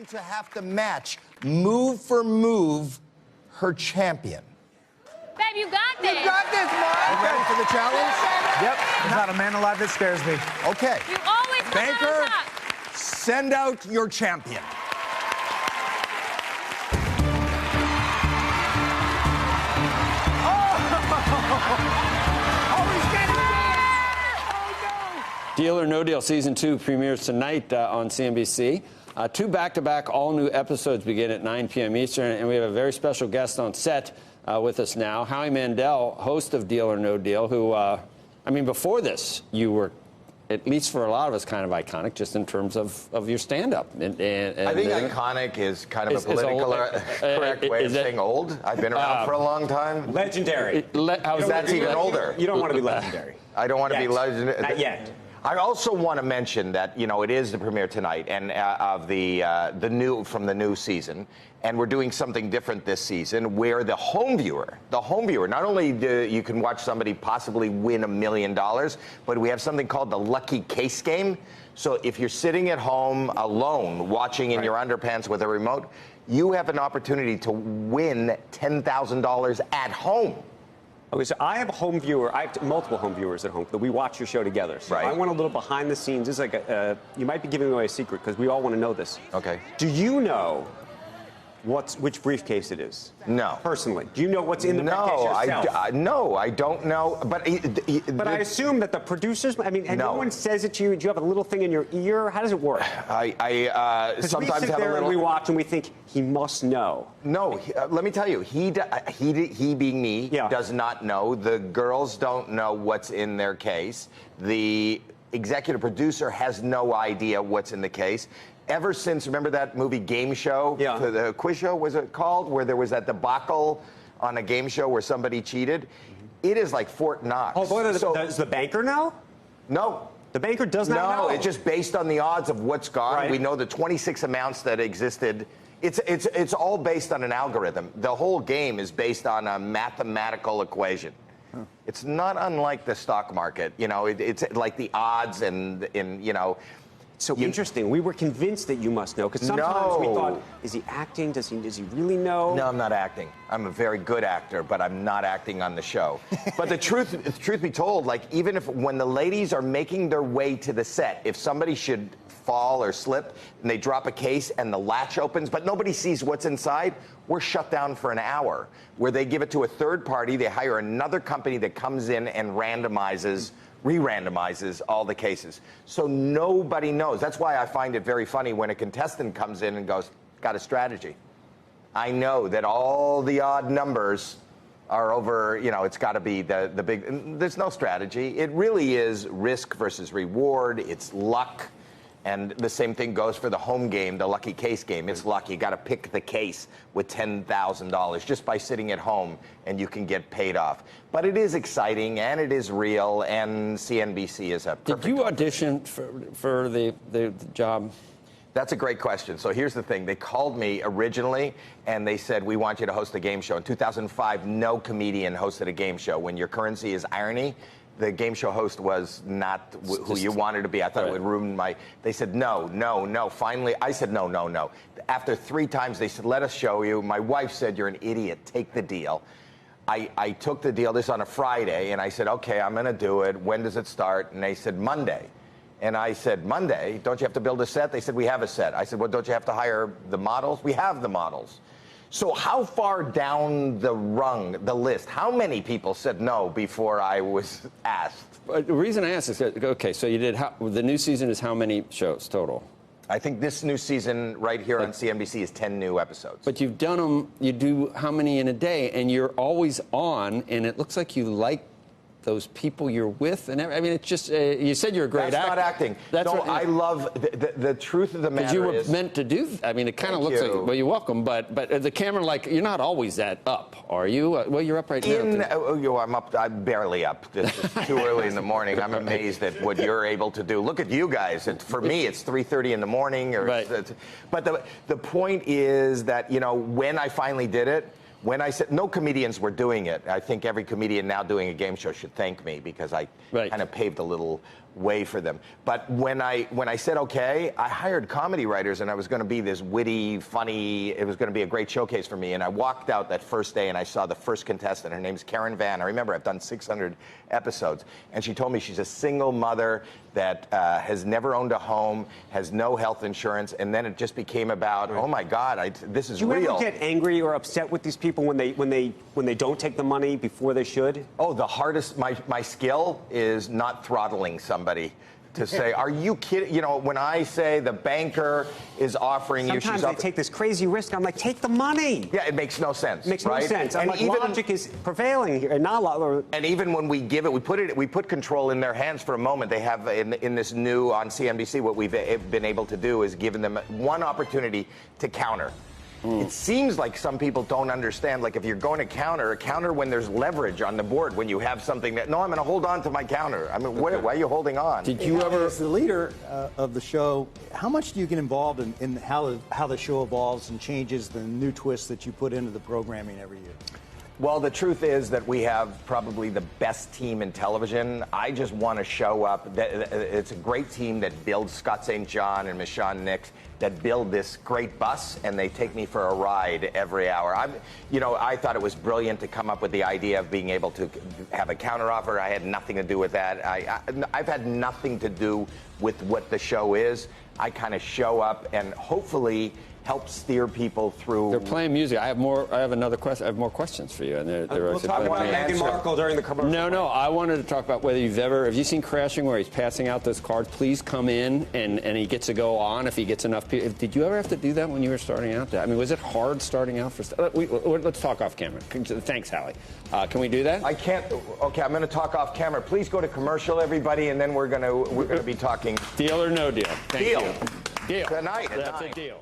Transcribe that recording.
going to have to match move for move her champion. Babe, you got this. You got this, Mark. Ready for the challenge? Yep. There's not a man alive that scares me. Okay. You always come out Banker, on top. send out your champion. Deal or No Deal Season 2 premieres tonight on CNBC. Two back-to-back all-new episodes begin at 9 p.m. Eastern, and we have a very special guest on set with us now, Howie Mandel, host of Deal or No Deal, who, I mean, before this, you were, at least for a lot of us, kind of iconic just in terms of your stand-up. I think iconic is kind of a political correct way of saying old. I've been around for a long time. Legendary. That's even older. You don't want to be legendary. I don't want to be legendary. Not yet. I also want to mention that, you know, it is the premiere tonight and of the new season, and we're doing something different this season where the home viewer, not only do you can watch somebody possibly win $1 million, but we have something called the lucky case game. So if you're sitting at home alone watching in your underpants with a remote, you have an opportunity to win $10,000 at home. Okay, so I have a home viewer. I have multiple home viewers at home that we watch your show together. So right. I want a little behind the scenes. This is like you might be giving away a secret because we all want to know this. Okay. Do you know which briefcase it is? No. Personally, do you know what's in the briefcase yourself? No, I don't know. But I assume that the producers. I mean, and no one says it to you. Do you have a little thing in your ear? How does it work? I sometimes we sit have there a little. And we watch and we think he must know. No, let me tell you, he being me does not know. The girls don't know what's in their case. The executive producer has no idea what's in the case. Ever since, remember that movie Game Show? Yeah. The quiz show, was it called? Where there was that debacle on a game show where somebody cheated. It is like Fort Knox. Oh, boy, does the banker know? No. The banker does not know? No, it's just based on the odds of what's gone. Right. We know the 26 amounts that existed. It's all based on an algorithm. The whole game is based on a mathematical equation. Huh. It's not unlike the stock market. You know, it's like the odds and you know. So interesting. We were convinced that you must know because sometimes we thought, is he acting? Does he really know? No, I'm not acting. I'm a very good actor, but I'm not acting on the show. But the truth be told, like even if when the ladies are making their way to the set, if somebody should fall or slip and they drop a case and the latch opens, but nobody sees what's inside, we're shut down for an hour where they give it to a third party. They hire another company that comes in and re-randomizes all the cases. So nobody knows. That's why I find it very funny when a contestant comes in and goes, got a strategy. I know that all the odd numbers are over, you know, it's got to be the big, there's no strategy. It really is risk versus reward. It's luck. And the same thing goes for the home game, the lucky case game. It's luck. You got to pick the case with $10,000 just by sitting at home, and you can get paid off. But it is exciting, and it is real, and CNBC is a perfect. Did you audition for the job? That's a great question. So here's the thing. They called me originally, and they said, we want you to host a game show. In 2005, no comedian hosted a game show. When your currency is irony, the game show host was not who you wanted to be. I thought it would ruin my... They said, no. Finally, I said, no. After 3 times, they said, let us show you. My wife said, you're an idiot. Take the deal. I took the deal. This on a Friday, and I said, okay, I'm going to do it. When does it start? And they said, Monday. And I said, Monday? Don't you have to build a set? They said, we have a set. I said, well, don't you have to hire the models? We have the models. So how far down the list, how many people said no before I was asked? The reason I asked is, okay, so you did, the new season is how many shows total? I think this new season right here on CNBC is 10 new episodes. But you've done them, you do how many in a day, and you're always on, and it looks like you like those people you're with, and I mean, it's just, you said you're a great actor. That's not acting. That's no, I love, the truth of the matter is... Because you were meant to do, I mean, it kind of looks like, well, you're welcome, but the camera, like, you're not always that up, are you? Well, you're up right now. I'm up, I'm barely up. This is too early in the morning. I'm amazed at what you're able to do. Look at you guys. For me, it's 3:30 in the morning. But the point is that, you know, when I finally did it, when I said no comedians were doing it, I think every comedian now doing a game show should thank me because I kind of paved a little way for them. But when I said okay, I hired comedy writers, and I was going to be this witty, funny. It was going to be a great showcase for me. And I walked out that first day, and I saw the first contestant. Her name's Karen Van. I remember I've done 600 episodes, and she told me she's a single mother that has never owned a home, has no health insurance, and then it just became about, oh my God, this is real. Do you ever get angry or upset with these people when they don't take the money before they should? Oh, the hardest, my skill is not throttling somebody to say, are you kidding? You know, when I say the banker is offering you, sometimes they take this crazy risk. I'm like, take the money. Yeah, it makes no sense. It makes right? no sense. And I'm like, even, logic is prevailing here, and not. And even when we give it, we put control in their hands for a moment. They have in this new on CNBC, what we've been able to do is given them one opportunity to counter. It seems like some people don't understand, like if you're going to counter when there's leverage on the board, when you have something that, no, I'm going to hold on to my counter. I mean, why are you holding on? Did you ever, as the leader of the show, how much do you get involved in how the show evolves and changes, the new twists that you put into the programming every year? Well, the truth is that we have probably the best team in television. I just want to show up. It's a great team that builds Scott St. John and Michonne Nix that build this great bus, and they take me for a ride every hour. I thought it was brilliant to come up with the idea of being able to have a counteroffer. I had nothing to do with that. I've had nothing to do with what the show is. I kind of show up and hopefully help steer people through. They're playing music. I have another question. I have more questions for you. And we'll talk about Meghan Markle during the commercial. No. I wanted to talk about whether have you seen Crashing where he's passing out those cards? Please come in, and he gets to go on if he gets enough people. Did you ever have to do that when you were starting out? I mean, was it hard starting out let's talk off camera. Thanks, Howie. Can we do that? I can't. Okay, I'm going to talk off camera. Please go to commercial, everybody, and then we're going to be talking. Deal or no deal? Thank Deal. you. Deal. Tonight. That's a deal.